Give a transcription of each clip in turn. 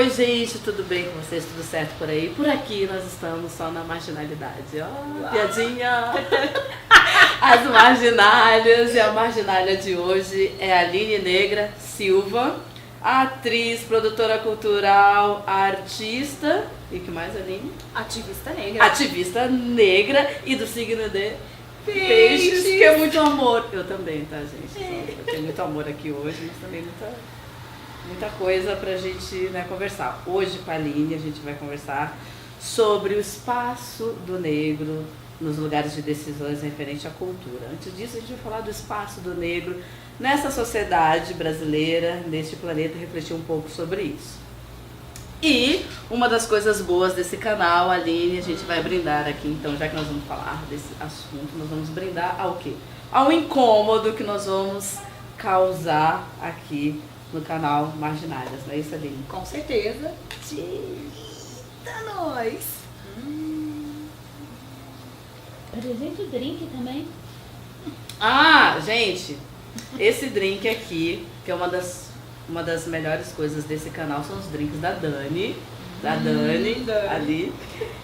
Oi, gente, tudo bem com vocês? Tudo certo por aí? Por aqui nós estamos só na marginalidade. Ó, piadinha! As marginálias, e a marginália de hoje é a Aline Negra Silva, atriz, produtora cultural, artista. E que mais, Aline? Ativista negra. Ativista negra e do signo de Peixes, que é muito amor. Eu também, tá, gente? Eu tenho muito amor aqui hoje, mas também muita coisa pra gente, né, conversar. Hoje com a Aline a gente vai conversar sobre o espaço do negro nos lugares de decisões referente à cultura. Antes disso, a gente vai falar do espaço do negro nessa sociedade brasileira, neste planeta, e refletir um pouco sobre isso. E uma das coisas boas desse canal, Aline, a gente vai brindar aqui, então, já que nós vamos falar desse assunto, nós vamos brindar ao quê? Ao incômodo que nós vamos causar aqui no canal Marginálias, não é isso, Aline? Com certeza. Eita, nós! Apresenta o drink também. Ah, gente, esse drink aqui, que é uma das melhores coisas desse canal, são os drinks da Dani. Da Dani, ali.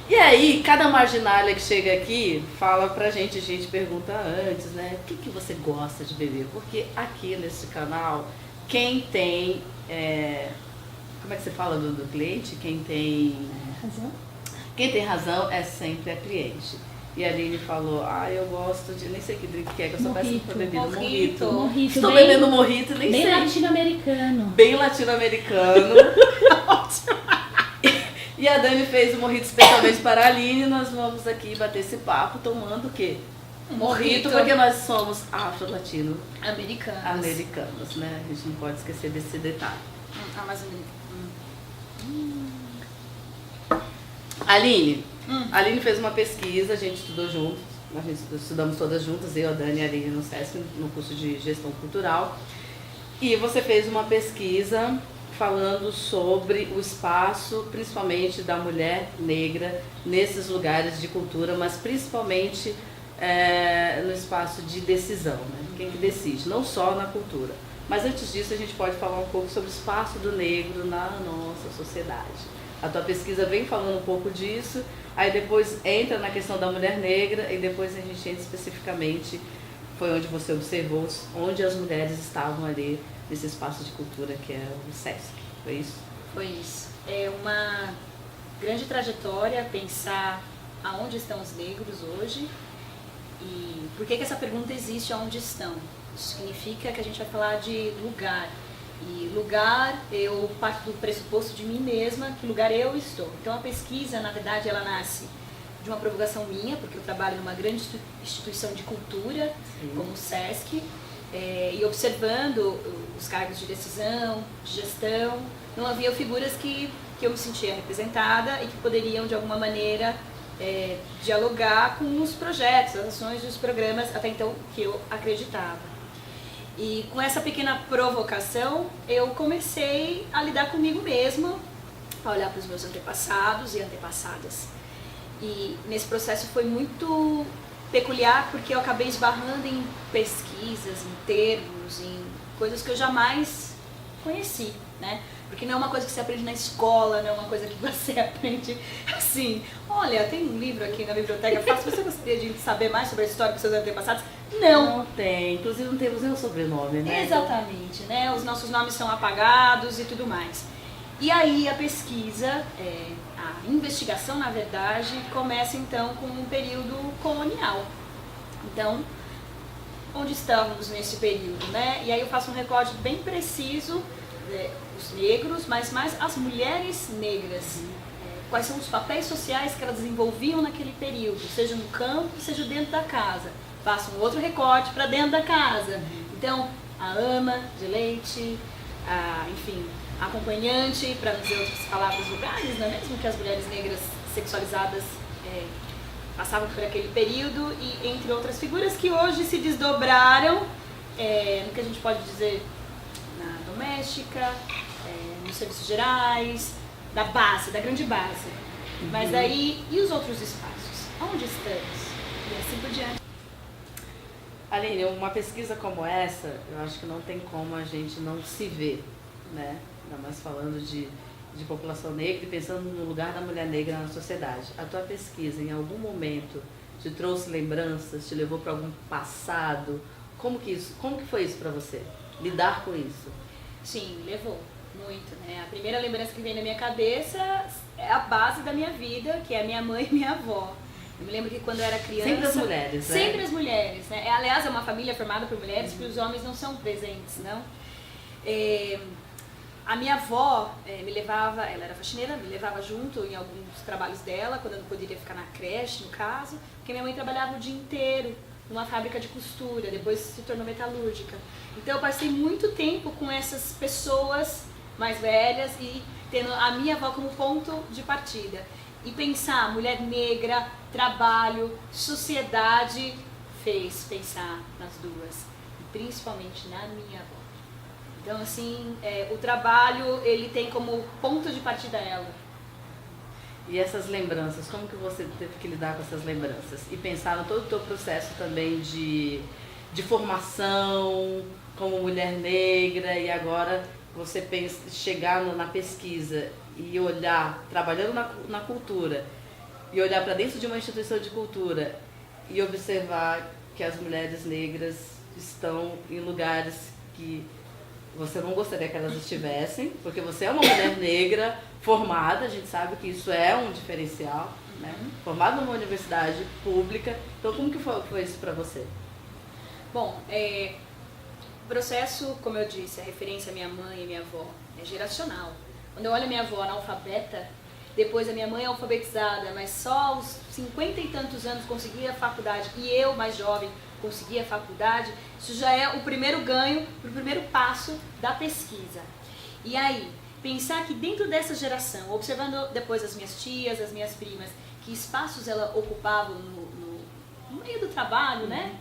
E aí, cada marginália que chega aqui fala pra gente, a gente pergunta antes, né? O que você gosta de beber? Porque aqui nesse canal, quem tem... como é que você fala do cliente? Quem tem Razão? Quem tem razão é sempre a cliente. E a Aline falou, eu gosto de... Nem sei que drink que é, que eu só peço pra beber. Mojito. Estou bebendo mojito, nem sei. Bem latino-americano. Bem latino-americano. E a Dani fez o mojito especialmente para a Aline. E nós vamos aqui bater esse papo tomando o quê? Mojito, porque nós somos afro-latino-americanos, né? A gente não pode esquecer desse detalhe. Mas Aline, a Aline fez uma pesquisa, a gente estudou juntos, estudamos todas juntas, eu, a Dani e a Aline no SESC, no curso de Gestão Cultural. E você fez uma pesquisa falando sobre o espaço, principalmente da mulher negra, nesses lugares de cultura, mas principalmente no espaço de decisão, né? Quem que decide, não só na cultura. Mas antes disso a gente pode falar um pouco sobre o espaço do negro na nossa sociedade. A tua pesquisa vem falando um pouco disso, aí depois entra na questão da mulher negra e depois a gente entra especificamente, foi onde você observou, onde as mulheres estavam ali nesse espaço de cultura que é o SESC, foi isso? Foi isso. É uma grande trajetória pensar aonde estão os negros hoje e por que essa pergunta existe, aonde estão. Isso significa que a gente vai falar de lugar. E lugar, eu parto do pressuposto de mim mesma, que lugar eu estou. Então a pesquisa, na verdade, ela nasce de uma provocação minha, porque eu trabalho numa grande instituição de cultura, como o SESC, e observando os cargos de decisão, de gestão, não havia figuras que eu me sentia representada e que poderiam, de alguma maneira, dialogar com os projetos, as ações e os programas, até então, que eu acreditava. E com essa pequena provocação, eu comecei a lidar comigo mesma, a olhar para os meus antepassados e antepassadas. E nesse processo foi muito peculiar, porque eu acabei esbarrando em pesquisas, em termos, em coisas que eu jamais conheci, né? Porque não é uma coisa que você aprende na escola, não é uma coisa que você aprende assim. Olha, tem um livro aqui na biblioteca, fácil, você gostaria de saber mais sobre a história dos seus antepassados? Não tem, inclusive não temos nem o sobrenome, né? Exatamente, né? Os nossos nomes são apagados e tudo mais. E aí a pesquisa, a investigação, na verdade, começa então com um período colonial. Então, onde estamos nesse período, né? E aí eu faço um recorte bem preciso, os negros, mas mais as mulheres negras. Quais são os papéis sociais que elas desenvolviam naquele período, seja no campo, seja dentro da casa. Faço um outro recorte para dentro da casa. Então, a ama de leite, enfim, a acompanhante, para não dizer outras palavras vulgares, não é mesmo? Que as mulheres negras sexualizadas passavam por aquele período, e entre outras figuras que hoje se desdobraram no que a gente pode dizer na doméstica, nos serviços gerais, da base, da grande base. Mas aí, e os outros espaços? Onde estamos? E assim por diante. Aline, uma pesquisa como essa, eu acho que não tem como a gente não se ver, né? Ainda mais falando de de população negra e pensando no lugar da mulher negra na sociedade. A tua pesquisa, em algum momento, te trouxe lembranças, te levou para algum passado? Como que foi isso para você? Lidar com isso? Sim, levou muito, né? A primeira lembrança que vem na minha cabeça é a base da minha vida, que é a minha mãe e minha avó. Eu me lembro que quando eu era criança... Sempre as mulheres, né? Sempre as mulheres, né? Aliás, é uma família formada por mulheres, porque os homens não são presentes, não? A minha avó me levava, ela era faxineira, me levava junto em alguns trabalhos dela, quando eu não poderia ficar na creche, no caso, porque minha mãe trabalhava o dia inteiro numa fábrica de costura, depois se tornou metalúrgica. Então eu passei muito tempo com essas pessoas mais velhas e tendo a minha avó como ponto de partida. E pensar, mulher negra, trabalho, sociedade, fez pensar nas duas, e principalmente na minha avó. Então, assim, o trabalho, ele tem como ponto de partida ela. E essas lembranças, como que você teve que lidar com essas lembranças? E pensar no todo o teu processo também de formação como mulher negra, e agora você pensa, chegar na pesquisa e olhar, trabalhando na cultura, e olhar para dentro de uma instituição de cultura e observar que as mulheres negras estão em lugares que você não gostaria que elas estivessem, porque você é uma mulher negra formada, a gente sabe que isso é um diferencial, né? Formada numa universidade pública. Então, como que foi isso para você? Bom, o processo, como eu disse, a referência à minha mãe e minha avó é geracional. Quando eu olho a minha avó analfabeta, depois a minha mãe alfabetizada, mas só aos 50 e tantos anos conseguia a faculdade, e eu, mais jovem, conseguia a faculdade, isso já é o primeiro ganho, o primeiro passo da pesquisa. E aí, pensar que dentro dessa geração, observando depois as minhas tias, as minhas primas, que espaços elas ocupavam no meio do trabalho, né?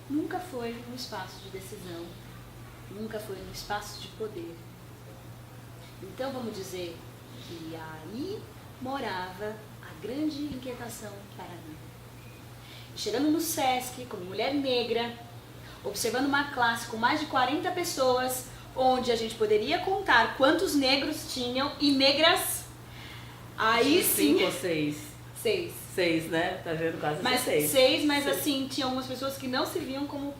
Nunca foi um espaço de decisão, nunca foi um espaço de poder. Então vamos dizer que aí morava a grande inquietação para mim. Chegando no SESC, como mulher negra, observando uma classe com mais de 40 pessoas, onde a gente poderia contar quantos negros tinham e negras, aí sim... 5 ou 6? 6. 6, né? Tá vendo? Quase Mas 6. 6, mas assim, tinha algumas pessoas que não se viam como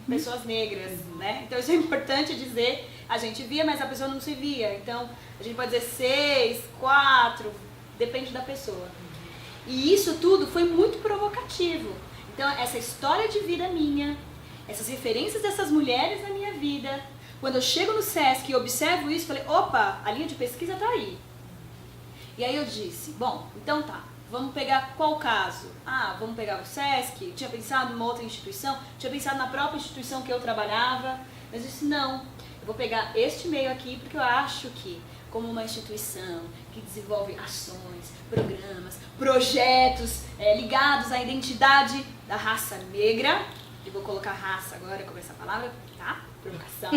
pessoas negras, né? Então isso é importante dizer, a gente via, mas a pessoa não se via. Então, a gente pode dizer 6, 4, depende da pessoa. E isso tudo foi muito provocativo. Então, essa história de vida minha, essas referências dessas mulheres na minha vida, quando eu chego no SESC e observo isso, falei, opa, a linha de pesquisa tá aí. E aí eu disse, bom, então tá, vamos pegar qual caso? Ah, vamos pegar o SESC, tinha pensado numa outra instituição, tinha pensado na própria instituição que eu trabalhava, mas eu disse, não, eu vou pegar este meio aqui porque eu acho que, como uma instituição que desenvolve ações, programas, projetos ligados à identidade da raça negra, eu vou colocar raça agora como essa palavra, tá? Provocação.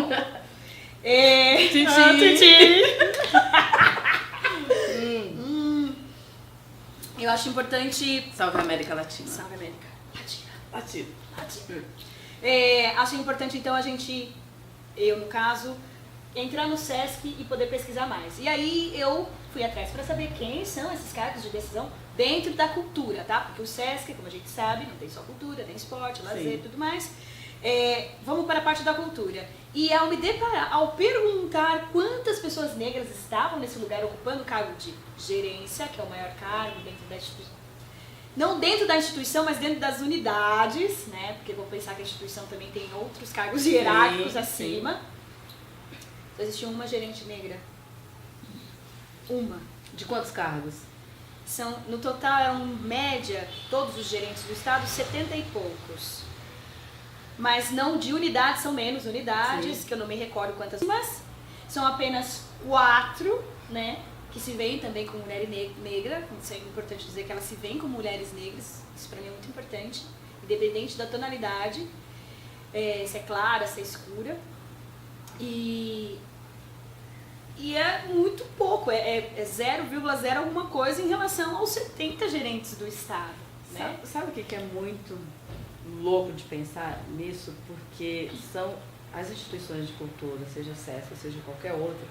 Titi! Eu acho importante... Salve América Latina. Salve América Latina. Latina. Acho importante então a gente, eu no caso, entrar no SESC e poder pesquisar mais. E aí eu fui atrás para saber quem são esses cargos de decisão dentro da cultura, tá? Porque o SESC, como a gente sabe, não tem só cultura, tem esporte, lazer e tudo mais. Vamos para a parte da cultura. E ao me deparar, ao perguntar quantas pessoas negras estavam nesse lugar ocupando o cargo de gerência, que é o maior cargo dentro da instituição, não dentro da instituição, mas dentro das unidades, né? Porque vou pensar que a instituição também tem outros cargos hierárquicos acima. Só existia uma gerente negra. Uma. De quantos cargos? No total eram, média, todos os gerentes do estado, 70 e poucos. Mas não de unidades, são menos unidades, que eu não me recordo quantas, mas são apenas 4, né? Que se veem também como mulher negra. Isso é importante dizer que elas se veem como mulheres negras, isso para mim é muito importante, independente da tonalidade, se é clara, se é escura. E é muito pouco, é 0,0 alguma coisa em relação aos 70 gerentes do estado. Né? Sabe o que é muito louco de pensar nisso? Porque são as instituições de cultura, seja SESC, seja qualquer outra,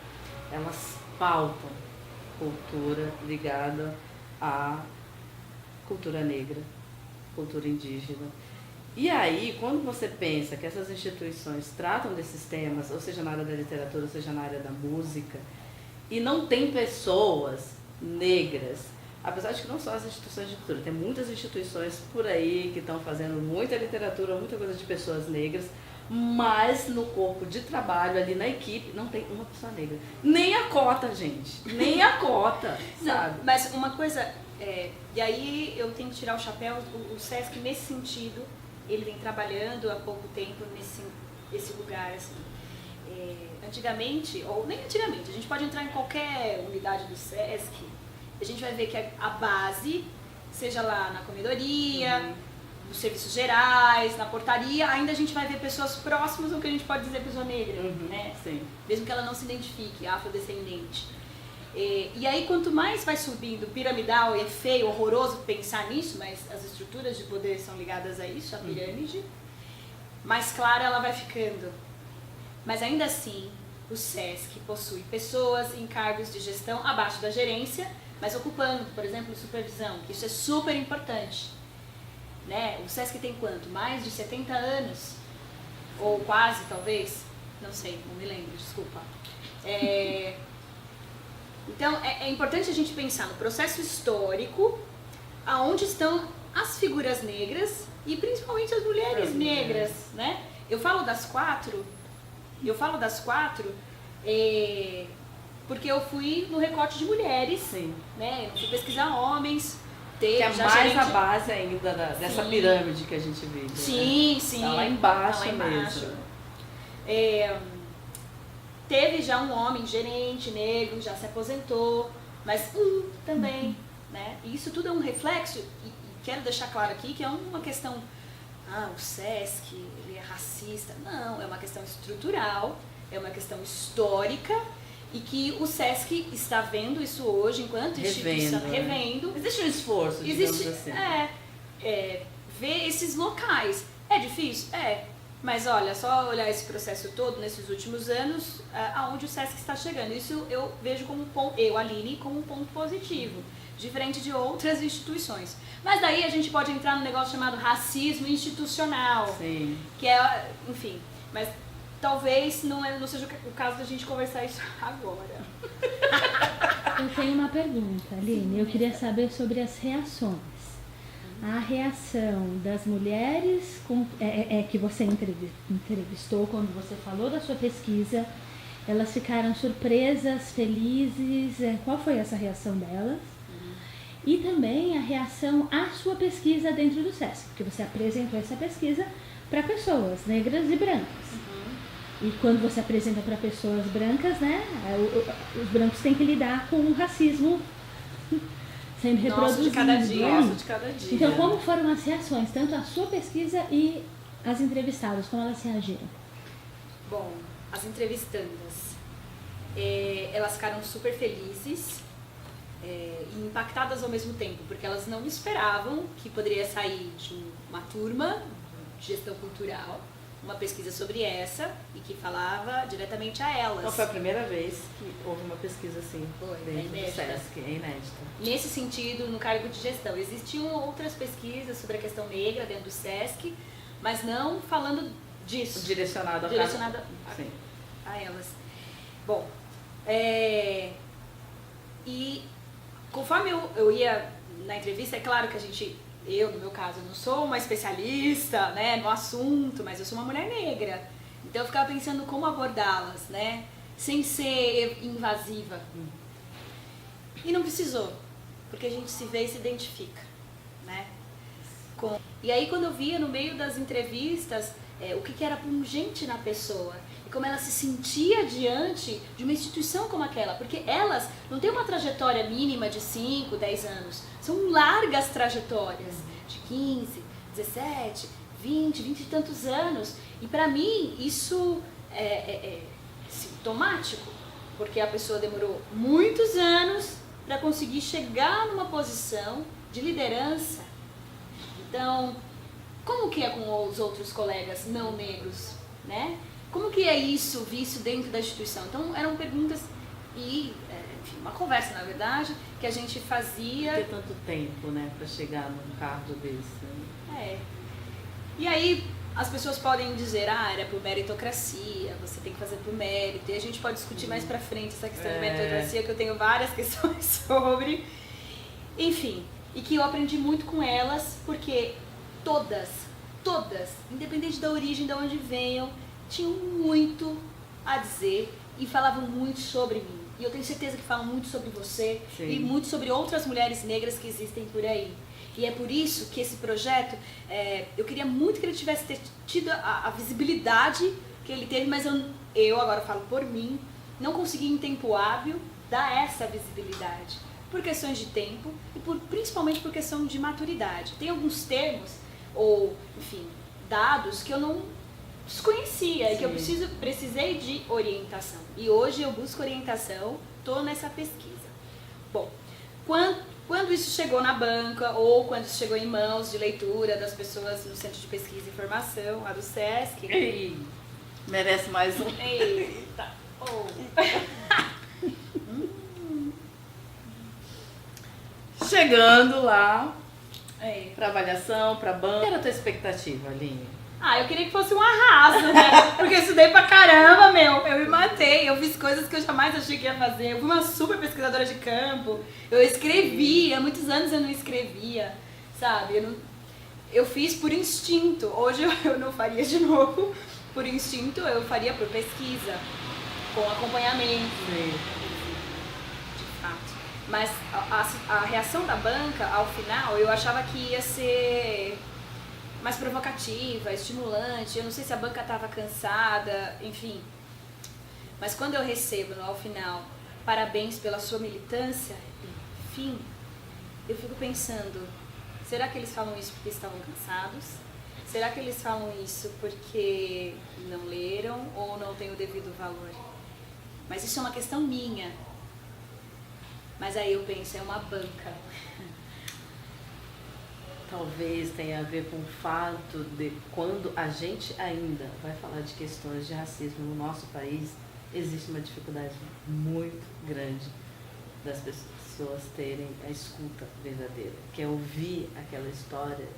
elas pautam cultura ligada à cultura negra, cultura indígena. E aí, quando você pensa que essas instituições tratam desses temas, ou seja na área da literatura, ou seja na área da música, e não tem pessoas negras, apesar de que não só as instituições de cultura, tem muitas instituições por aí que estão fazendo muita literatura, muita coisa de pessoas negras, mas no corpo de trabalho, ali na equipe, não tem uma pessoa negra. Nem a cota, gente. Nem a cota, sabe? Não, mas uma coisa, e aí eu tenho que tirar o chapéu, o SESC nesse sentido, ele vem trabalhando há pouco tempo nesse lugar, assim. Antigamente, ou nem antigamente, a gente pode entrar em qualquer unidade do SESC, a gente vai ver que a base, seja lá na comedoria, nos serviços gerais, na portaria, ainda a gente vai ver pessoas próximas ao que a gente pode dizer pessoa negra, né? Sim. Mesmo que ela não se identifique, afrodescendente. E aí, quanto mais vai subindo piramidal, e é feio, horroroso pensar nisso, mas as estruturas de poder são ligadas a isso, a pirâmide, mais clara ela vai ficando. Mas ainda assim, o SESC possui pessoas em cargos de gestão abaixo da gerência, mas ocupando, por exemplo, supervisão, que isso é super importante. Né? O SESC tem quanto? Mais de 70 anos? Ou quase, talvez? Não sei, não me lembro, desculpa. Então, é importante a gente pensar no processo histórico, aonde estão as figuras negras e principalmente as mulheres negras, né? Eu falo das quatro, porque eu fui no recorte de mulheres, Sim. né? Eu fui pesquisar homens, que é mais a base ainda dessa pirâmide que a gente vive. Sim, né? sim. Tá lá embaixo mesmo. Teve já um homem gerente negro, já se aposentou, mas também, né? E isso tudo é um reflexo, e quero deixar claro aqui que é uma questão, o SESC, ele é racista. Não, é uma questão estrutural, é uma questão histórica, e que o SESC está vendo isso hoje enquanto instituição, revendo. Existe um esforço, digamos assim. Ver esses locais. É difícil? Mas olha, só olhar esse processo todo nesses últimos anos, aonde o SESC está chegando. Isso eu vejo como Aline, como um ponto positivo, diferente de outras instituições. Mas daí a gente pode entrar num negócio chamado racismo institucional. Sim. Que é, enfim, mas talvez não seja o caso da gente conversar isso agora. Eu tenho uma pergunta, Aline. Eu queria saber sobre as reações. A reação das mulheres que você entrevistou quando você falou da sua pesquisa, elas ficaram surpresas, felizes? Qual foi essa reação delas? E também a reação à sua pesquisa dentro do SESC, porque você apresentou essa pesquisa para pessoas negras e brancas. E quando você apresenta para pessoas brancas, né, os brancos têm que lidar com o racismo sendo reproduzido. Nosso de cada dia. Então, como foram as reações, tanto a sua pesquisa e as entrevistadas, como elas reagiram? Bom, as entrevistandas, elas ficaram super felizes e impactadas ao mesmo tempo, porque elas não esperavam que poderia sair de uma turma de gestão cultural uma pesquisa sobre essa e que falava diretamente a elas. Então foi a primeira vez que houve uma pesquisa assim dentro do SESC, é inédita. Nesse sentido, no cargo de gestão, existiam outras pesquisas sobre a questão negra dentro do SESC, mas não falando disso. Direcionado a elas. Bom, e conforme eu ia na entrevista, é claro que eu, no meu caso, não sou uma especialista, né, no assunto, mas eu sou uma mulher negra. Então eu ficava pensando como abordá-las, né, sem ser invasiva. E não precisou, porque a gente se vê e se identifica, né. E aí quando eu via no meio das entrevistas o que era pungente na pessoa e como ela se sentia diante de uma instituição como aquela, porque elas não têm uma trajetória mínima de 5, 10 anos, são largas trajetórias de 15, 17, 20 e tantos anos, e para mim isso é sintomático, porque a pessoa demorou muitos anos para conseguir chegar numa posição de liderança. Então, como que é com os outros colegas não negros, né? Como que é isso visto dentro da instituição? Então, eram perguntas e, enfim, uma conversa, na verdade, que a gente fazia... Por que tanto tempo, né, para chegar num cargo desse? E aí as pessoas podem dizer, era por meritocracia, você tem que fazer por mérito, e a gente pode discutir mais pra frente essa questão da meritocracia, que eu tenho várias questões sobre. Enfim, e que eu aprendi muito com elas, porque todas, independente da origem, de onde venham, tinham muito a dizer e falavam muito sobre mim. E eu tenho certeza que falam muito sobre você. Sim. E muito sobre outras mulheres negras que existem por aí. E é por isso que esse projeto, eu queria muito que ele tivesse tido a visibilidade que ele teve, mas eu agora falo por mim, não consegui em tempo hábil dar essa visibilidade. Por questões de tempo e principalmente por questão de maturidade. Tem alguns termos, ou enfim, dados que eu não desconhecia. Sim. E que eu precisei de orientação. E hoje eu busco orientação, estou nessa pesquisa. Bom, quando isso chegou na banca, ou quando isso chegou em mãos de leitura das pessoas no Centro de Pesquisa e Informação, lá do SESC... Ei, merece mais um. Eita! Oh. Chegando lá, para avaliação, para banca... Qual era a tua expectativa, Aline? Eu queria que fosse um arraso, né? Porque eu estudei pra caramba, eu me matei, eu fiz coisas que eu jamais achei que ia fazer. Eu fui uma super pesquisadora de campo, eu escrevia, há muitos anos eu não escrevia, sabe? Eu fiz por instinto, hoje eu não faria de novo por instinto, eu faria por pesquisa, com acompanhamento. Sim. De fato. Mas a reação da banca, ao final, eu achava que ia ser... mais provocativa, estimulante, eu não sei se a banca estava cansada, enfim. Mas quando eu recebo, ao final, parabéns pela sua militância, enfim, eu fico pensando, será que eles falam isso porque estavam cansados? Será que eles falam isso porque não leram ou não têm o devido valor? Mas isso é uma questão minha. Mas aí eu penso, é uma banca. Talvez tenha a ver com o fato de quando a gente ainda vai falar de questões de racismo no nosso país, existe uma dificuldade muito grande das pessoas terem a escuta verdadeira, que é ouvir aquela história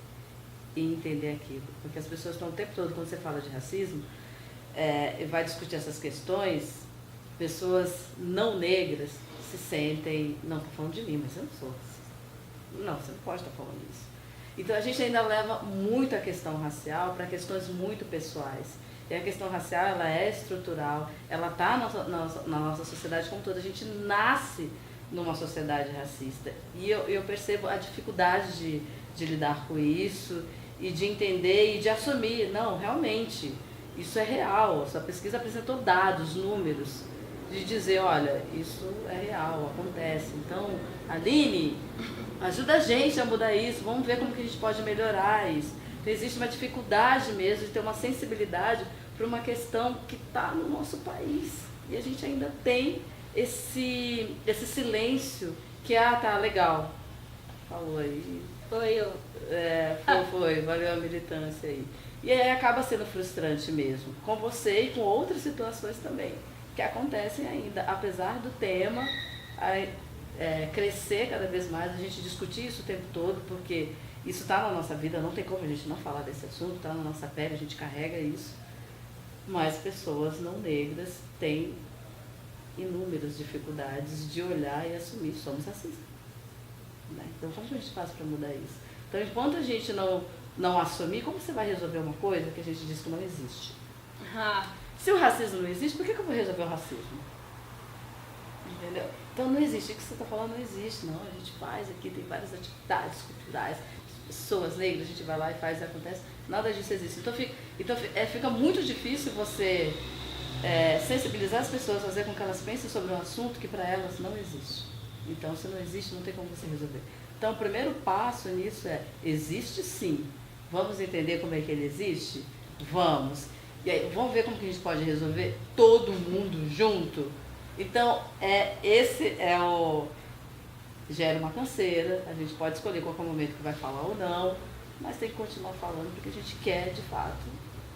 e entender aquilo. Porque as pessoas estão o tempo todo, quando você fala de racismo, vai discutir essas questões, pessoas não negras se sentem, não estou falando de mim, mas eu não sou. Não, você não pode estar falando isso. Então a gente ainda leva muito a questão racial para questões muito pessoais. E a questão racial, ela é estrutural, ela está na nossa sociedade como toda. A gente nasce numa sociedade racista. E eu percebo a dificuldade de lidar com isso e de entender e de assumir. Não, realmente, isso é real. Essa pesquisa apresentou dados, números, de dizer, olha, isso é real, acontece. Então, Aline, ajuda a gente a mudar isso, vamos ver como que a gente pode melhorar isso. Então, existe uma dificuldade mesmo de ter uma sensibilidade para uma questão que está no nosso país. E a gente ainda tem esse silêncio que, tá, legal, falou aí. Foi eu. Foi, valeu a militância aí. E aí acaba sendo frustrante mesmo, com você e com outras situações também, que acontecem ainda, apesar do tema crescer cada vez mais, a gente discutir isso o tempo todo, porque isso está na nossa vida, não tem como a gente não falar desse assunto, está na nossa pele, a gente carrega isso, mas pessoas não negras têm inúmeras dificuldades de olhar e assumir, somos racistas. Né? Então, como a gente faz para mudar isso? Então, enquanto a gente não assumir, como você vai resolver uma coisa que a gente diz que não existe? Se o racismo não existe, por que eu vou resolver o racismo? Entendeu? Então não existe, o que você está falando não existe, não. A gente faz aqui, tem várias atividades culturais, pessoas negras, a gente vai lá e faz e acontece, nada disso existe. Então fica muito difícil você sensibilizar as pessoas, fazer com que elas pensem sobre um assunto que para elas não existe. Então, se não existe, não tem como você resolver. Então, o primeiro passo nisso existe sim. Vamos entender como é que ele existe? Vamos. E aí, vamos ver como que a gente pode resolver todo mundo junto? Então, gera uma canseira, a gente pode escolher qual é o momento que vai falar ou não, mas tem que continuar falando porque a gente quer, de fato,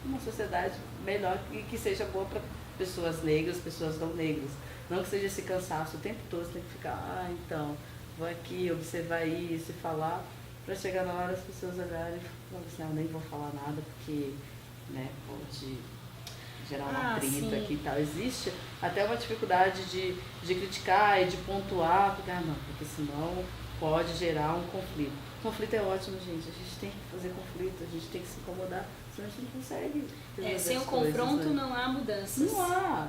uma sociedade melhor e que seja boa para pessoas negras, pessoas não negras. Não que seja esse cansaço o tempo todo, você tem que ficar, então, vou aqui observar isso e falar, para chegar na hora as pessoas olharem e falarem assim, não, nem vou falar nada porque, né, pode gerar um atrito aqui e tal. Existe até uma dificuldade de criticar e de pontuar, porque, não, porque senão pode gerar um conflito. Conflito é ótimo, gente, a gente tem que fazer conflito, a gente tem que se incomodar, senão a gente não consegue. Sem o confronto, né? Não há mudanças. Não há.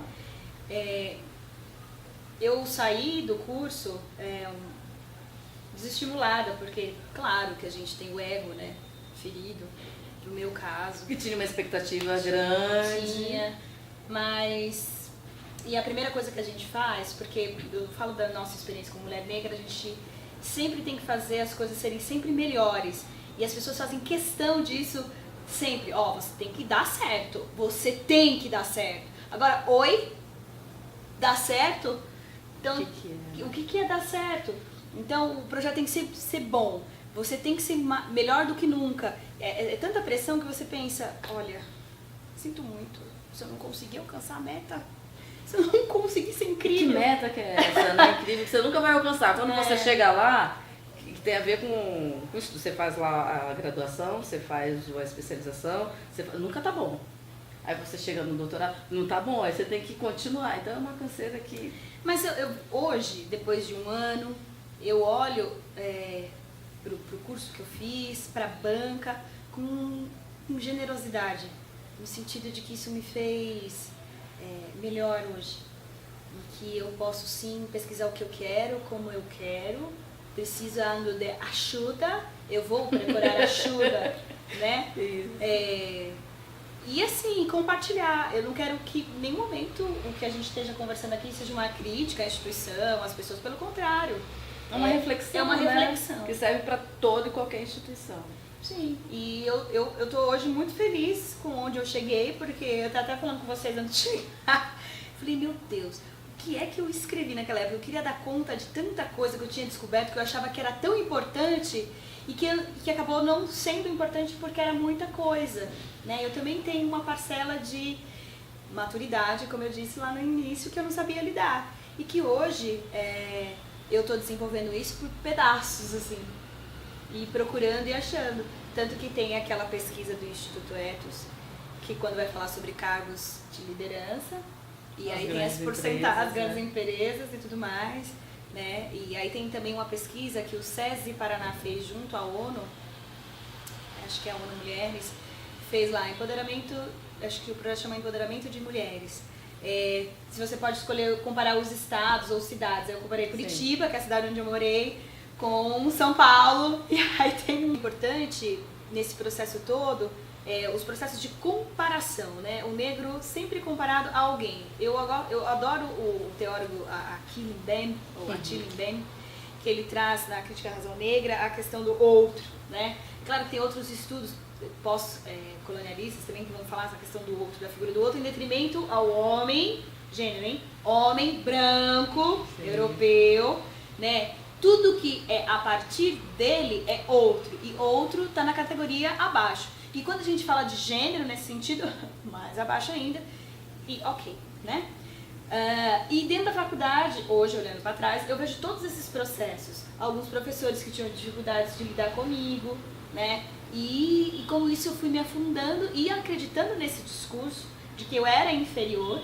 Eu saí do curso desestimulada, porque claro que a gente tem o ego, né, ferido, no meu caso. Que tinha uma expectativa grande. Tinha, mas... E a primeira coisa que a gente faz, porque eu falo da nossa experiência como mulher negra, a gente sempre tem que fazer as coisas serem sempre melhores. E as pessoas fazem questão disso sempre. Você tem que dar certo, você tem que dar certo. Agora, dá certo? Então, o que é dar certo? Então, o projeto tem que ser bom. Você tem que ser melhor do que nunca. É tanta pressão que você pensa, olha, sinto muito, se eu não conseguir alcançar a meta, se eu não conseguir ser incrível. Que meta que é essa, né? Incrível, que você nunca vai alcançar. Quando você chega lá, que tem a ver com isso, você faz lá a graduação, você faz a especialização, nunca tá bom. Aí você chega no doutorado, não tá bom, aí você tem que continuar. Então é uma canseira que... Mas eu hoje, depois de um ano, eu olho pro curso que eu fiz, pra banca, com generosidade. No sentido de que isso me fez melhor hoje. E que eu posso sim pesquisar o que eu quero, como eu quero. Precisando de ajuda, eu vou procurar ajuda, né? E assim, compartilhar. Eu não quero que em nenhum momento o que a gente esteja conversando aqui seja uma crítica à instituição, às pessoas, pelo contrário. É uma reflexão, é uma reflexão, né? Que serve para toda e qualquer instituição. Sim, e eu tô hoje muito feliz com onde eu cheguei, porque eu tava até falando com vocês antes de chegar. Falei, meu Deus, o que é que eu escrevi naquela época? Eu queria dar conta de tanta coisa que eu tinha descoberto, que eu achava que era tão importante e que acabou não sendo importante porque era muita coisa, né? Eu também tenho uma parcela de maturidade, como eu disse lá no início, que eu não sabia lidar. E que hoje eu tô desenvolvendo isso por pedaços, assim, e procurando e achando. Tanto que tem aquela pesquisa do Instituto Ethos, que quando vai falar sobre cargos de liderança, e aí tem as porcentagens, as grandes empresas e tudo mais, né? E aí tem também uma pesquisa que o SESI Paraná fez junto à ONU, acho que é a ONU Mulheres, fez lá empoderamento, acho que o projeto chama Empoderamento de Mulheres. Se você pode escolher comparar os estados ou cidades, eu comparei Curitiba, que é a cidade onde eu morei, com São Paulo, e aí tem um importante nesse processo todo, os processos de comparação, né? O negro sempre comparado a alguém. Eu adoro o teórico Achille Mbembe, que ele traz na Crítica à Razão Negra a questão do outro, né? Claro que tem outros estudos pós-colonialistas também que vão falar essa questão do outro, da figura do outro, em detrimento ao homem, gênero, hein? Homem branco, europeu, né? Tudo que é a partir dele é outro, e outro está na categoria abaixo. E quando a gente fala de gênero nesse sentido, mais abaixo ainda, e ok, né? E dentro da faculdade, hoje olhando para trás, eu vejo todos esses processos. Alguns professores que tinham dificuldades de lidar comigo, né? E com isso eu fui me afundando e acreditando nesse discurso de que eu era inferior.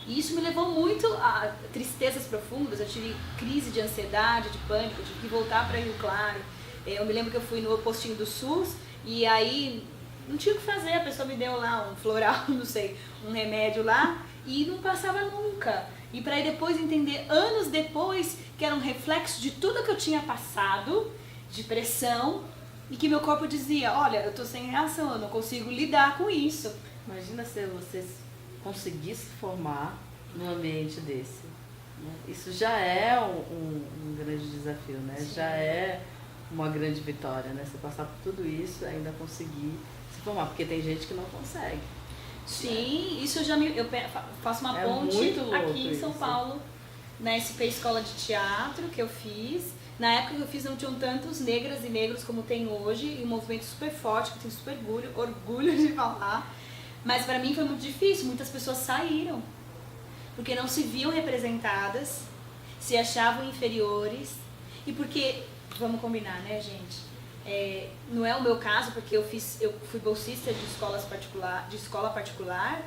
E isso me levou muito a tristezas profundas. Eu tive crise de ansiedade, de pânico, eu tive que voltar para Rio Claro. Eu me lembro que eu fui no postinho do SUS e aí não tinha o que fazer, a pessoa me deu lá um floral, não sei, um remédio lá e não passava nunca. E para aí depois entender, anos depois, que era um reflexo de tudo que eu tinha passado, de pressão, e que meu corpo dizia, olha, eu tô sem reação, eu não consigo lidar com isso. Imagina se você conseguir se formar num ambiente desse, né? Isso já é um grande desafio, né? Sim. Já é uma grande vitória, né? Você passar por tudo isso e ainda conseguir se formar, porque tem gente que não consegue. Sim, isso eu faço uma ponte aqui em São Paulo, na SP Escola de Teatro que eu fiz. Na época que eu fiz não tinham tantos negras e negros como tem hoje, e um movimento super forte, que eu tenho super orgulho de falar. Mas pra mim foi muito difícil, muitas pessoas saíram. porque não se viam representadas, se achavam inferiores e porque, vamos combinar, né, gente? Não é o meu caso, porque eu fui bolsista de escola particular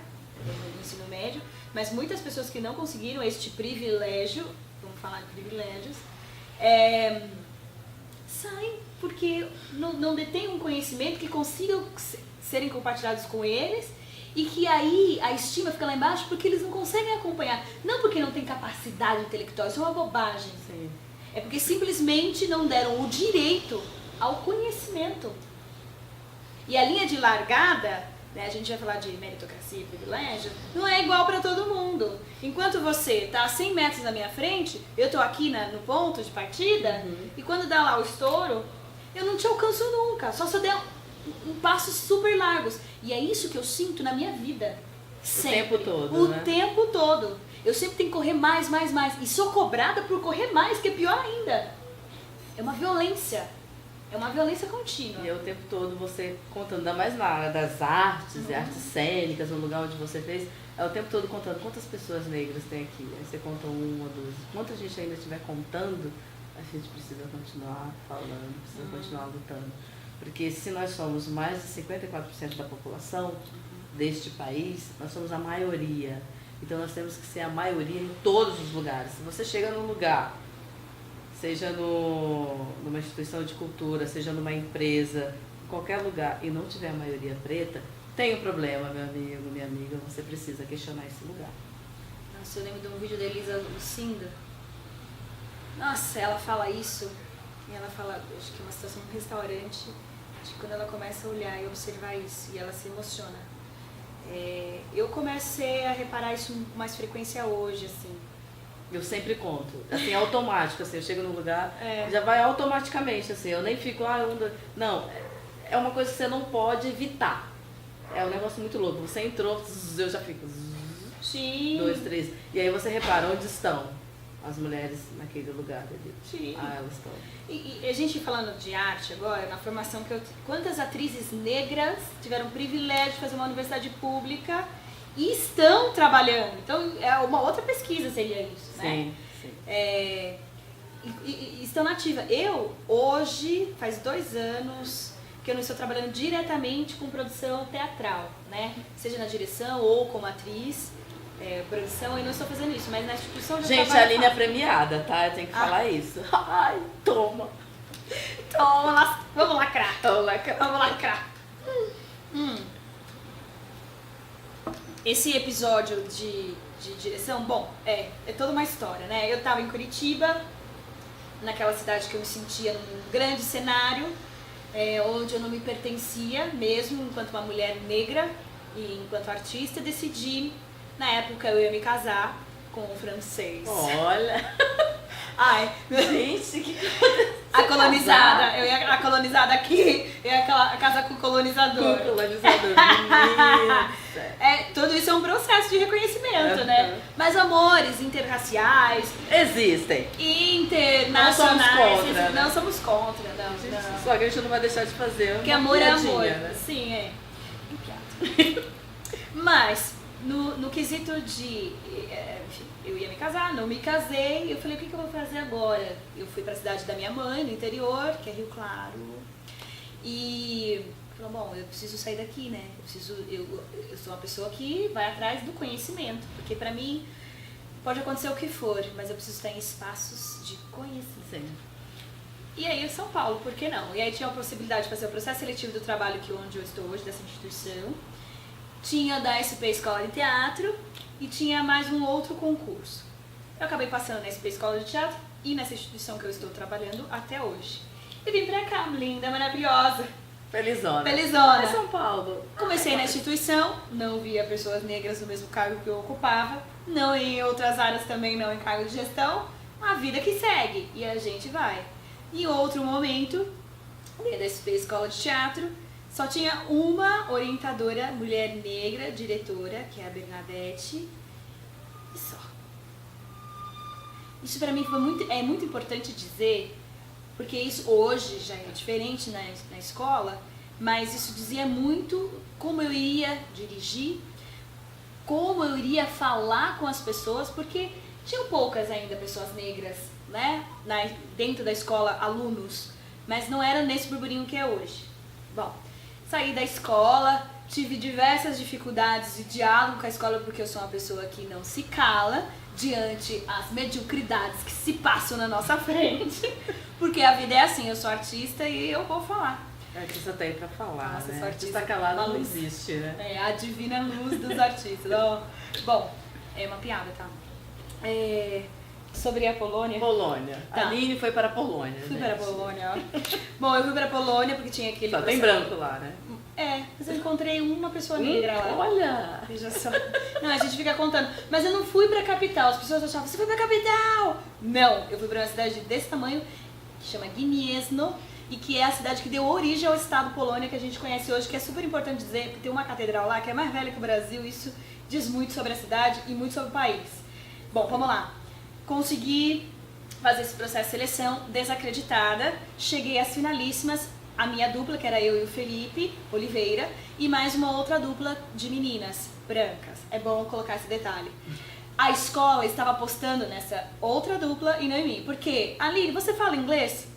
no ensino médio, mas muitas pessoas que não conseguiram este privilégio, vamos falar de privilégios, saem porque não detêm um conhecimento que consigam serem compartilhados com eles e que aí a estima fica lá embaixo porque eles não conseguem acompanhar. Não porque não tem capacidade intelectual, isso é uma bobagem. Sim. É porque simplesmente não deram o direito ao conhecimento. E a linha de largada, né, a gente vai falar de meritocracia e privilégio, não é igual para todo mundo. Enquanto você está a 100 metros na minha frente, eu estou aqui no ponto de partida, e quando dá lá o estouro, eu não te alcanço nunca, só se eu der um passos super largos. E é isso que eu sinto na minha vida. Sempre. O tempo todo, O né? tempo todo. Eu sempre tenho que correr mais. E sou cobrada por correr mais, que é pior ainda. É uma violência. É uma violência contínua. E é o tempo todo você contando, ainda mais na área das artes e artes cênicas, no lugar onde você fez, é o tempo todo contando quantas pessoas negras tem aqui. Aí você conta uma, duas. Quanta gente ainda estiver contando, a gente precisa continuar falando, precisa continuar lutando. Porque se nós somos mais de 54% da população deste país, nós somos a maioria. Então nós temos que ser a maioria em todos os lugares. Se você chega num lugar, seja numa instituição de cultura, seja numa empresa, em qualquer lugar, e não tiver a maioria preta, tem um problema, meu amigo, minha amiga, você precisa questionar esse lugar. Nossa, eu lembro de um vídeo da Elisa Lucinda. Nossa, ela fala isso, e ela fala, acho que é uma situação num restaurante, acho que quando ela começa a olhar e observar isso, e ela se emociona. Eu comecei a reparar isso com mais frequência hoje, assim. Eu sempre conto, assim, é automático, assim, eu chego num lugar, já vai automaticamente, assim, eu nem fico, não, é uma coisa que você não pode evitar. É um negócio muito louco, você entrou, eu já fico, Sim. 2, 3, e aí você repara onde estão as mulheres naquele lugar ali. Sim. Elas estão. E a gente falando de arte agora, na formação que eu... Quantas atrizes negras tiveram o privilégio de fazer uma universidade pública e estão trabalhando? Então, é uma outra pesquisa seria isso, né? Sim, sim. E estão nativa. Eu, hoje, faz 2 anos que eu não estou trabalhando diretamente com produção teatral, né? Seja na direção ou como atriz. Produção, eu não estou fazendo isso, mas na instituição já Gente, a Aline é premiada, tá? Eu tenho que falar isso. Ai, toma. Vamos lacrar. Vamos lacrar. Vamos lacrar. Esse episódio de direção, bom, é toda uma história, né? Eu estava em Curitiba, naquela cidade que eu me sentia num grande cenário, onde eu não me pertencia mesmo, enquanto uma mulher negra e enquanto artista, decidi. Na época eu ia me casar com um francês. Olha! Ai, gente, que a colonizada, eu ia a colonizada aqui, eu ia casar com o colonizador. Com o colonizador. Tudo isso é um processo de reconhecimento, né? Mas amores interraciais, existem. Internacionais, Não somos contra, não somos contra, não. Só que a gente não vai deixar de fazer. Porque amor é amor. Né? Sim, Mas no quesito de, enfim, eu ia me casar, não me casei, eu falei, o que eu vou fazer agora? Eu fui pra cidade da minha mãe, no interior, que é Rio Claro, e falei, bom, eu preciso sair daqui, né? Eu sou uma pessoa que vai atrás do conhecimento, porque pra mim pode acontecer o que for, mas eu preciso estar em espaços de conhecimento. Sim. E aí, São Paulo, por que não? E aí tinha a possibilidade de fazer o processo seletivo do trabalho onde eu estou hoje, dessa instituição. Tinha da SP Escola de Teatro e tinha mais um outro concurso. Eu acabei passando na SP Escola de Teatro e nessa instituição que eu estou trabalhando até hoje. E vim pra cá, linda, maravilhosa. Felizona. Felizona. São Paulo. Comecei na instituição, não via pessoas negras no mesmo cargo que eu ocupava, não em outras áreas também, não em cargo de gestão. A vida que segue e a gente vai. Em outro momento, dentro da SP Escola de Teatro, só tinha uma orientadora, mulher negra, diretora, que é a Bernadette, e só. Isso para mim é muito importante dizer, porque isso hoje já é diferente na escola, mas isso dizia muito como eu ia dirigir como eu iria falar com as pessoas, porque tinham poucas ainda pessoas negras, né, dentro da escola, alunos, mas não era nesse burburinho que é hoje. Bom, saí da escola, tive diversas dificuldades de diálogo com a escola, porque eu sou uma pessoa que não se cala diante as mediocridades que se passam na nossa frente, porque a vida é assim, eu sou artista e eu vou falar. A artista tá aí pra falar, Nossa, né? sou artista Artista calado não luz. existe, né? É a divina luz dos artistas. Bom, é uma piada, tá? Sobre a Polônia. Polônia. Tá. Aline foi para a Polônia, Fui gente. para a Polônia, ó. Bom, eu fui para a Polônia porque tinha aquele... Só tem branco lá, né? Mas eu encontrei uma pessoa negra lá. Olha! Veja só. Não, a gente fica contando. Mas eu não fui pra capital. As pessoas achavam, você foi pra capital? Não, eu fui pra uma cidade desse tamanho, que chama Gniezno, e que é a cidade que deu origem ao estado Polônia, que a gente conhece hoje, que é super importante dizer, porque tem uma catedral lá que é mais velha que o Brasil, isso diz muito sobre a cidade e muito sobre o país. Bom, vamos lá. Consegui fazer esse processo de seleção, desacreditada, cheguei às finalíssimas, a minha dupla, que era eu e o Felipe Oliveira, e mais uma outra dupla de meninas brancas. É bom colocar esse detalhe. A escola estava apostando nessa outra dupla e não em mim. Por quê? Aline, você fala inglês?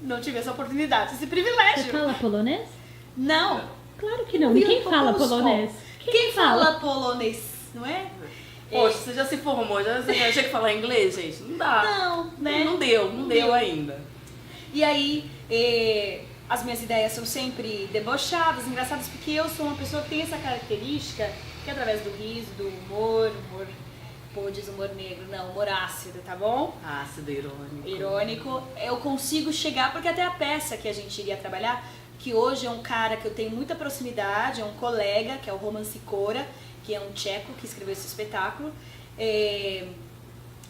Não tive essa oportunidade, esse privilégio. Você fala polonês? Não. Claro que não. E quem fala polonês? Quem fala polonês, não é? Poxa, você já se formou, já tinha que falar inglês, gente? Não dá. Não, né? Não deu ainda. E aí, as minhas ideias são sempre debochadas, engraçadas, porque eu sou uma pessoa que tem essa característica, que é através do riso, do humor, pô, diz humor negro, não, humor ácido, tá bom? Ácido, irônico. Irônico, eu consigo chegar, porque até a peça que a gente iria trabalhar, que hoje é um cara que eu tenho muita proximidade, é um colega, que é o Roman Sikora, que é um tcheco que escreveu esse espetáculo,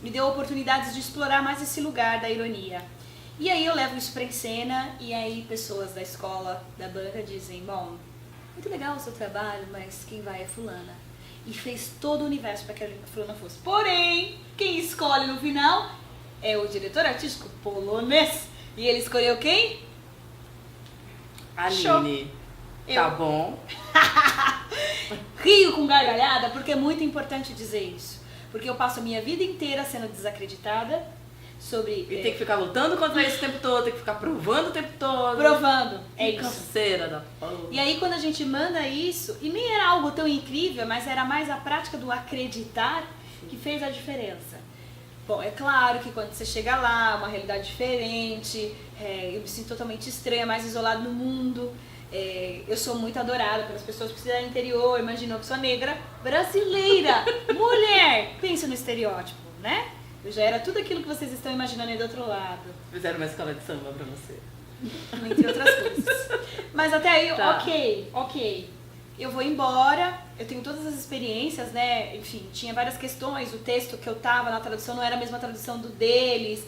me deu oportunidades de explorar mais esse lugar da ironia. E aí eu levo isso pra cena, e aí pessoas da escola, da banca dizem, bom, muito legal o seu trabalho, mas quem vai é fulana. E fez todo o universo para que a fulana fosse. Porém, quem escolhe no final é o diretor artístico polonês. E ele escolheu quem? Aline. Tá bom. Rio com gargalhada, porque é muito importante dizer isso. Porque eu passo a minha vida inteira sendo desacreditada sobre... E tem que ficar lutando contra isso o tempo todo, tem que ficar provando o tempo todo. Provando, é Que isso. canseira da porra. E aí quando a gente manda isso, e nem era algo tão incrível, mas era mais a prática do acreditar que fez a diferença. Bom, é claro que quando você chega lá, uma realidade diferente, eu me sinto totalmente estranha, mais isolada no mundo. Eu sou muito adorada pelas pessoas que precisam do interior, imagina uma pessoa negra, brasileira, mulher, pensa no estereótipo, né? Eu já era tudo aquilo que vocês estão imaginando aí do outro lado. Fizeram uma escola de samba pra você. Entre outras coisas. Mas até aí, Tá. ok. Eu vou embora, eu tenho todas as experiências, né? Enfim, tinha várias questões. O texto que eu tava na tradução não era a mesma tradução do deles.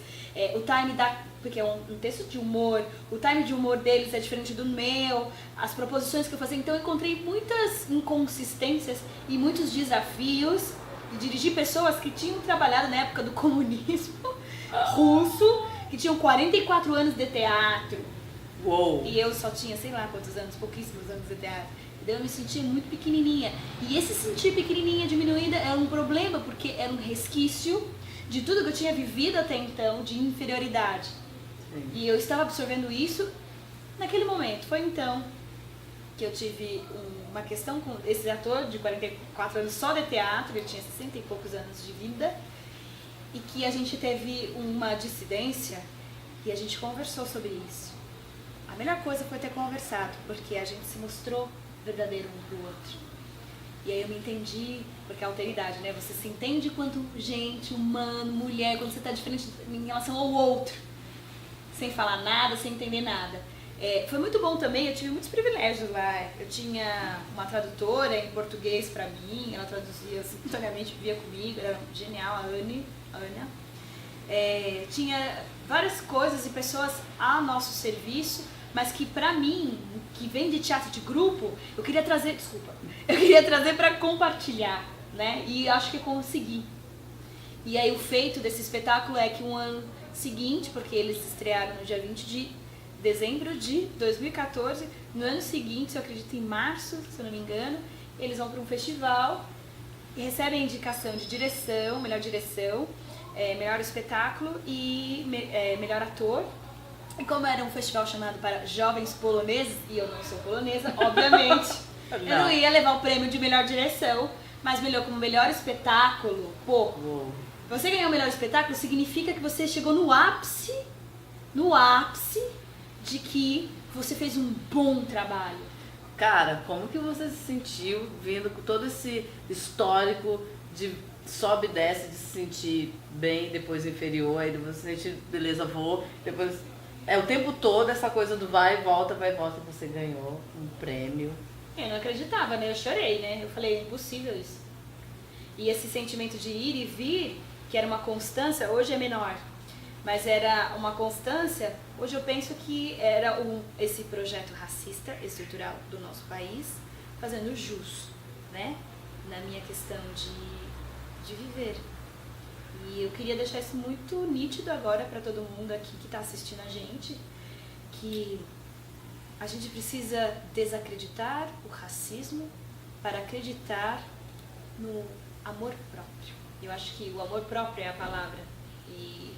O time porque é um texto de humor, o time de humor deles é diferente do meu. As proposições que eu fazia. Então eu encontrei muitas inconsistências e muitos desafios de dirigir pessoas que tinham trabalhado na época do comunismo russo, que tinham 44 anos de teatro. Uou! E eu só tinha, sei lá quantos anos, pouquíssimos anos de teatro. Daí eu me sentia muito pequenininha. E esse sentir pequenininha, diminuída, era um problema, porque era um resquício de tudo que eu tinha vivido até então, de inferioridade. Sim. E eu estava absorvendo isso naquele momento. Foi então que eu tive uma questão com esse ator de 44 anos só de teatro, ele tinha 60 e poucos anos de vida, e que a gente teve uma dissidência e a gente conversou sobre isso. A melhor coisa foi ter conversado, porque a gente se mostrou verdadeiro um pro outro. E aí eu me entendi, porque a alteridade, né? Você se entende quanto gente, humano, mulher, quando você tá diferente em relação ao outro, sem falar nada, sem entender nada. Foi muito bom também, eu tive muitos privilégios lá. Eu tinha uma tradutora em português pra mim, ela traduzia simultaneamente, vivia comigo, era genial, a Ana. Tinha várias coisas e pessoas a nosso serviço, mas que pra mim, que vem de teatro de grupo, eu queria trazer pra compartilhar, né? E acho que eu consegui. E aí o feito desse espetáculo é que um ano seguinte, porque eles estrearam no dia 20 de dezembro de 2014, no ano seguinte, eu acredito em março, se eu não me engano, eles vão para um festival e recebem indicação de direção, melhor espetáculo e melhor ator. E como era um festival chamado para jovens poloneses, e eu não sou polonesa, obviamente, eu não ia levar o prêmio de melhor direção, mas como melhor espetáculo. Pô, você ganhar o melhor espetáculo significa que você chegou no ápice de que você fez um bom trabalho. Cara, como que você se sentiu vindo com todo esse histórico de sobe e desce, de se sentir bem, depois inferior, aí depois você sente, beleza, vou, depois... É o tempo todo essa coisa do vai e volta, você ganhou um prêmio. Eu não acreditava, né? Eu chorei, né? Eu falei, é impossível isso. E esse sentimento de ir e vir, que era uma constância, hoje é menor, mas era uma constância, hoje eu penso que era esse projeto racista, estrutural do nosso país, fazendo jus, né? Na minha questão de viver. E eu queria deixar isso muito nítido agora para todo mundo aqui que está assistindo a gente, que a gente precisa desacreditar o racismo para acreditar no amor próprio. Eu acho que o amor próprio é a palavra. E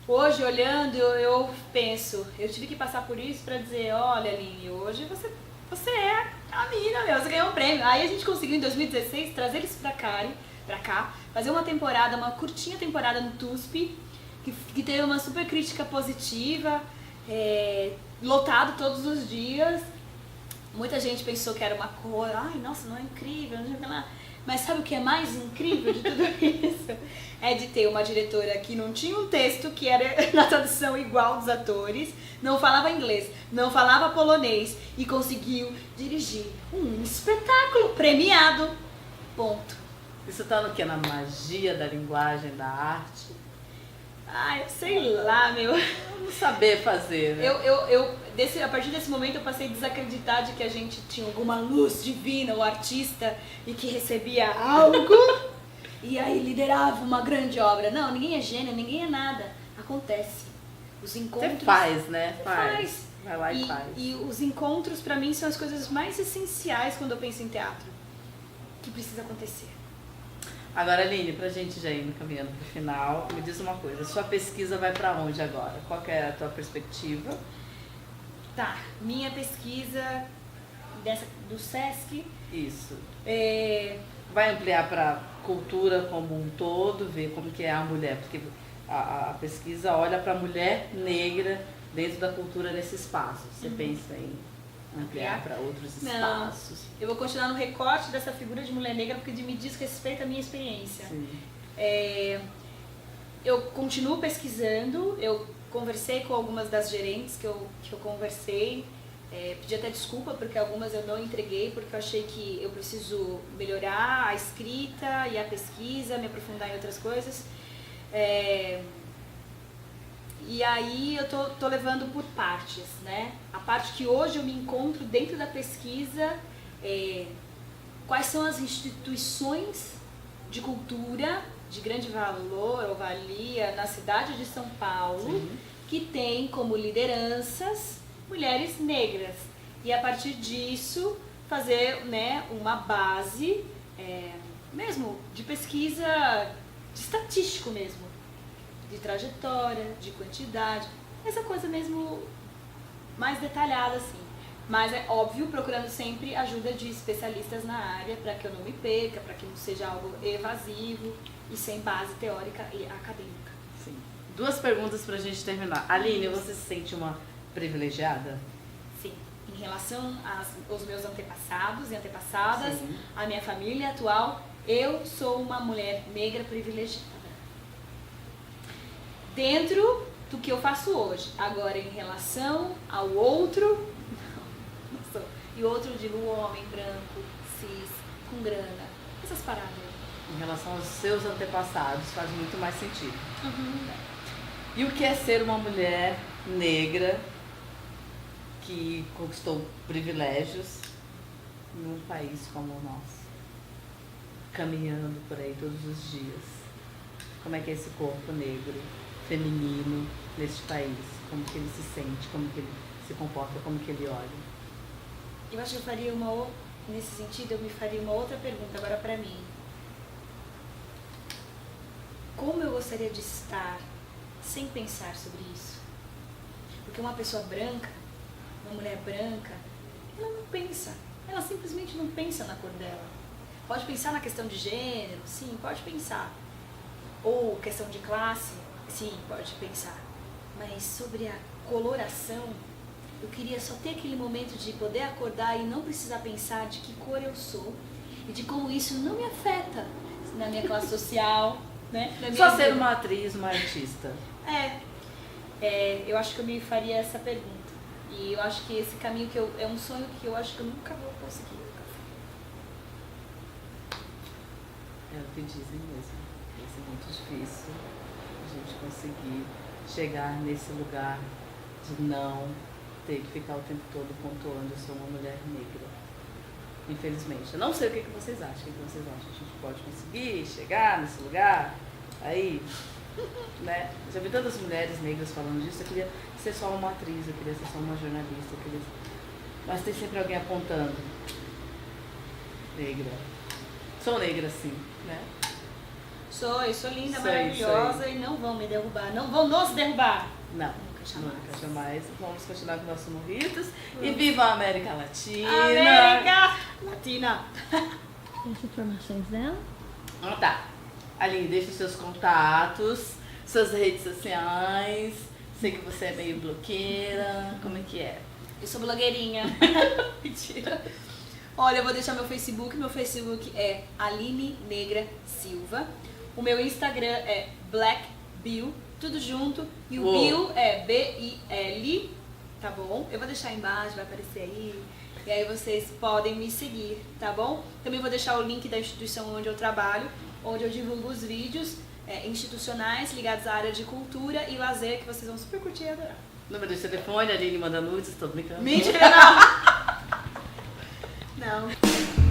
hoje, olhando, eu penso, eu tive que passar por isso para dizer, olha, Aline, hoje você é a menina, meu, você ganhou um prêmio. Aí a gente conseguiu, em 2016, trazer eles pra cá, fazer uma curtinha temporada no TUSP, que teve uma super crítica positiva, lotado todos os dias. Muita gente pensou que era uma cor, ai, nossa, não é incrível, não sei o que lá. Mas sabe o que é mais incrível de tudo isso? É de ter uma diretora que não tinha um texto que era na tradução igual dos atores, não falava inglês, não falava polonês e conseguiu dirigir um espetáculo premiado. Ponto. Isso tá no quê? Na magia da linguagem, da arte? Ah, eu sei lá, meu. Não saber fazer, né? A partir desse momento eu passei a desacreditar de que a gente tinha alguma luz divina, o artista, e que recebia algo e aí liderava uma grande obra. Não, ninguém é gênio, ninguém é nada. Acontece. Os encontros... Você faz, né? Faz. Vai lá e faz. E os encontros, pra mim, são as coisas mais essenciais quando eu penso em teatro. Que precisa acontecer. Agora, Aline, pra gente já ir caminhando pro final, me diz uma coisa, sua pesquisa vai pra onde agora? Qual que é a tua perspectiva? Tá, minha pesquisa do SESC... Isso. É... Vai ampliar pra cultura como um todo, ver como que é a mulher, porque a pesquisa olha pra mulher negra dentro da cultura nesse espaço. Você pensa em ampliar para outros espaços? Não, eu vou continuar no recorte dessa figura de mulher negra porque me diz respeito à minha experiência. Eu continuo pesquisando, eu conversei com algumas das gerentes que eu conversei, pedi até desculpa porque algumas eu não entreguei, porque eu achei que eu preciso melhorar a escrita e a pesquisa, me aprofundar em outras coisas. E aí eu tô levando por partes, né? A parte que hoje eu me encontro dentro da pesquisa, quais são as instituições de cultura de grande valor ou valia na cidade de São Paulo, sim, que tem como lideranças mulheres negras. E a partir disso fazer, né, uma base mesmo de pesquisa, de estatístico mesmo, de trajetória, de quantidade, essa coisa mesmo mais detalhada assim. Mas é óbvio, procurando sempre ajuda de especialistas na área para que eu não me perca, para que não seja algo evasivo e sem base teórica e acadêmica. Sim. 2 perguntas para a gente terminar. Aline, você se sente uma privilegiada? Sim. Em relação aos meus antepassados e antepassadas, sim, a minha família atual, eu sou uma mulher negra privilegiada. Dentro do que eu faço hoje. Agora, em relação ao outro, não sou. E outro, eu digo, um homem branco, cis, com grana, essas paradas. Em relação aos seus antepassados, faz muito mais sentido. Uhum. E o que é ser uma mulher negra que conquistou privilégios num país como o nosso? Caminhando por aí todos os dias. Como é que é esse corpo negro, feminino, neste país? Como que ele se sente, como que ele se comporta, como que ele olha? Eu acho que eu faria uma nesse sentido, eu me faria uma outra pergunta agora para mim. Como eu gostaria de estar sem pensar sobre isso? Porque uma pessoa branca, uma mulher branca, ela não pensa. Ela simplesmente não pensa na cor dela. Pode pensar na questão de gênero, sim, pode pensar. Ou questão de classe, sim, pode pensar. Mas sobre a coloração, eu queria só ter aquele momento de poder acordar e não precisar pensar de que cor eu sou e de como isso não me afeta na minha classe social, né? Na minha Só ser vida. uma atriz, uma artista. Eu acho que eu me faria essa pergunta. E eu acho que esse caminho é um sonho que eu acho que eu nunca vou conseguir. É o que dizem mesmo. Vai ser muito difícil a gente conseguir chegar nesse lugar de não ter que ficar o tempo todo pontuando eu sou uma mulher negra. Infelizmente. Eu não sei o que vocês acham. O que vocês acham? A gente pode conseguir chegar nesse lugar? Aí, né? Já vi tantas mulheres negras falando disso. Eu queria ser só uma atriz, eu queria ser só uma jornalista. Mas tem sempre alguém apontando. Negra. Sou negra, sim, né? Eu sou linda, Sei, maravilhosa sei. e não vão me derrubar. Não vão nos derrubar. Não. Jamais. Nunca, jamais. Vamos continuar com nossos morritos. E viva a América Latina! América Latina! As informações dela? Ah, tá. Aline, deixa os seus contatos, suas redes sociais. Sei que você é meio blogueira. Como é que é? Eu sou blogueirinha. Mentira. Olha, eu vou deixar meu Facebook. Meu Facebook é Aline Negra Silva. O meu Instagram é Black Bill, tudo junto. E o Uou. Bill é B-I-L, tá bom? Eu vou deixar aí embaixo, vai aparecer aí. E aí vocês podem me seguir, tá bom? Também vou deixar o link da instituição onde eu trabalho, onde eu divulgo os vídeos institucionais ligados à área de cultura e lazer, que vocês vão super curtir e adorar. Número de telefone, Aline manda nudes, tô brincando. Mentira, não! Não.